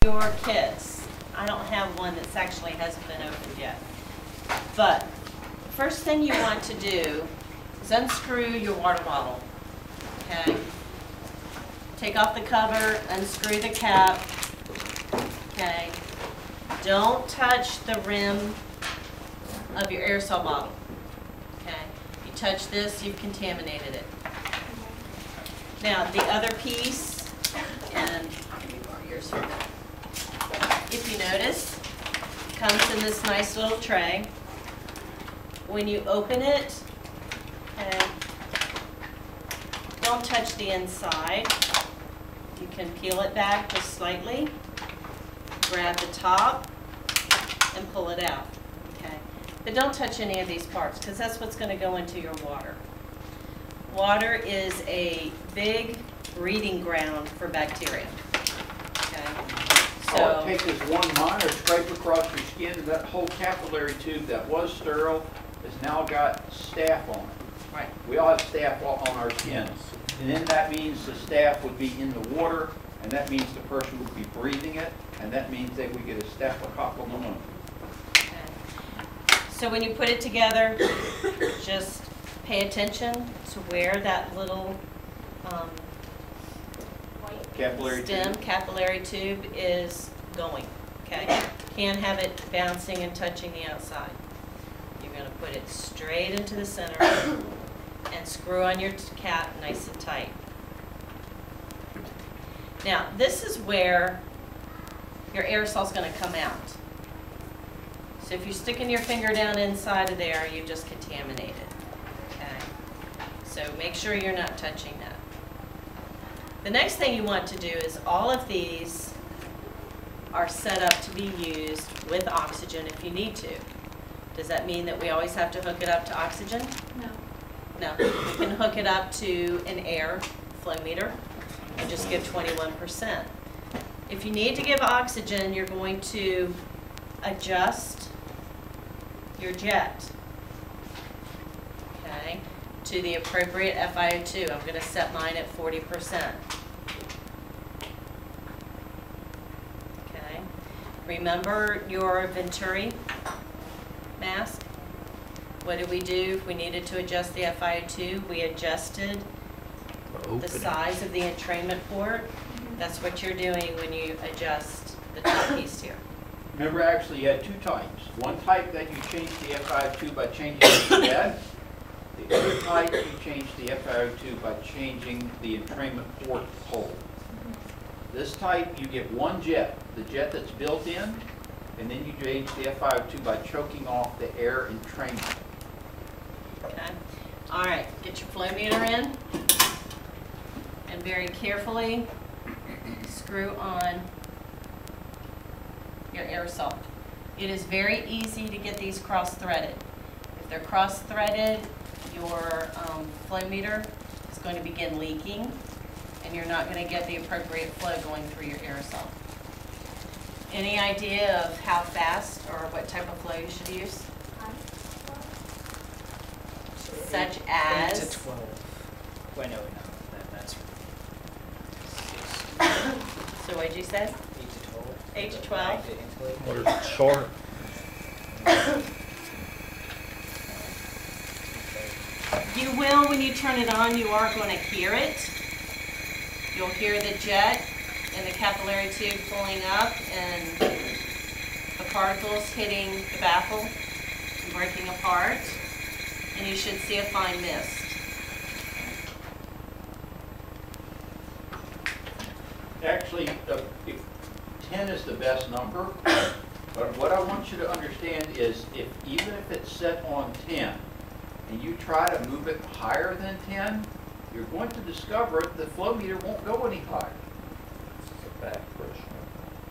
your kits, I don't have one that's actually hasn't been opened yet. But the first thing you want to do is unscrew your water bottle. Okay? Take off the cover, unscrew the cap. Okay? Don't touch the rim of your aerosol bottle. Okay? If you touch this, you've contaminated it. Now, the other piece, and let me borrow yours for a minute. If you notice, it comes in this nice little tray. When you open it, okay, don't touch the inside. You can peel it back just slightly, grab the top, and pull it out. Okay, but don't touch any of these parts because that's what's going to go into your water. Water is a big breeding ground for bacteria. Okay, so all it takes is one minor scrape across your skin, and that whole capillary tube that was sterile has now got staph on it. right. We all have staph on our skins. And then that means the staph would be in the water, and that means the person would be breathing it, and that means they would get a staphylococcal pneumonia. Okay. So when you put it together, just pay attention to where that little capillary tube is going. Okay, can't have it bouncing and touching the outside. You're going to put it straight into the center and screw on your cap nice and tight. Now, this is where your aerosol is going to come out. So if you're sticking your finger down inside of there, you just contaminate it. Okay, so make sure you're not touching that. The next thing you want to do is all of these are set up to be used with oxygen if you need to. Does that mean that we always have to hook it up to oxygen? No. No, you can hook it up to an air flow meter and just give 21%. If you need to give oxygen, you're going to adjust your jet, okay, to the appropriate FiO2. I'm going to set mine at 40%. Okay, remember your Venturi mask? What did we do if we needed to adjust the FiO2? We adjusted the size of the entrainment port. That's what you're doing when you adjust the top piece here. Remember, actually, you had two types. One type that you changed the FiO2 by changing the jet. The other type you changed the FiO2 by changing the entrainment port hole. This type, you get one jet, the jet that's built in, and then you change the FiO2 by choking off the air entrainment. Okay. All right. Get your flow meter in, and very carefully screw on your aerosol. It is very easy to get these cross-threaded. If they're cross-threaded, your flow meter is going to begin leaking, and you're not going to get the appropriate flow going through your aerosol. Any idea of how fast or what type of flow you should use? Such as 8 to 12. Wait, no, that's So what did you say? 8 to 12. 8 to 12. What is it, short? You will, when you turn it on, you are going to hear it. You'll hear the jet and the capillary tube pulling up and the particles hitting the baffle and breaking apart. And you should see a fine mist. Actually, 10 is the best number, but what I want you to understand is even if it's set on 10 and you try to move it higher than 10, you're going to discover the flow meter won't go any higher. The back pressure.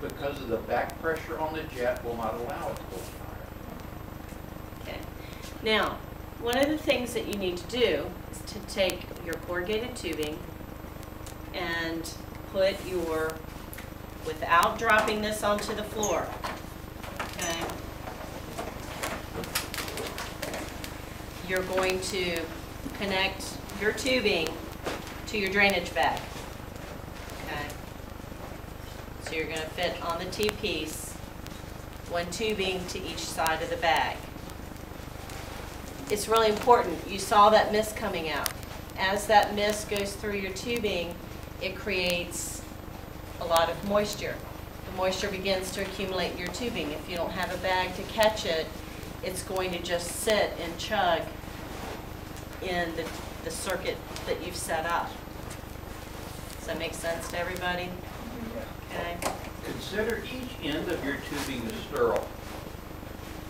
Because of the back pressure on the jet will not allow it to go higher. Okay. Now, one of the things that you need to do is to take your corrugated tubing and put your, without dropping this onto the floor, okay, you're going to connect your tubing to your drainage bag. Okay. So you're gonna fit on the T-piece, one tubing to each side of the bag. It's really important. You saw that mist coming out. As that mist goes through your tubing, it creates a lot of moisture. The moisture begins to accumulate in your tubing. If you don't have a bag to catch it, it's going to just sit and chug in the circuit that you've set up. Does that make sense to everybody? Okay. Consider each end of your tubing is sterile.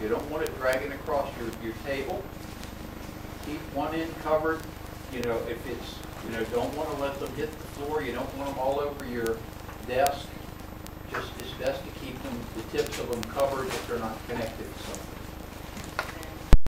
You don't want it dragging across your table. Keep one end covered. You know, if it's, you know, don't want to let them hit the floor. You don't want them all over your desk. Just, it's best to keep them, the tips of them covered if they're not connected to something.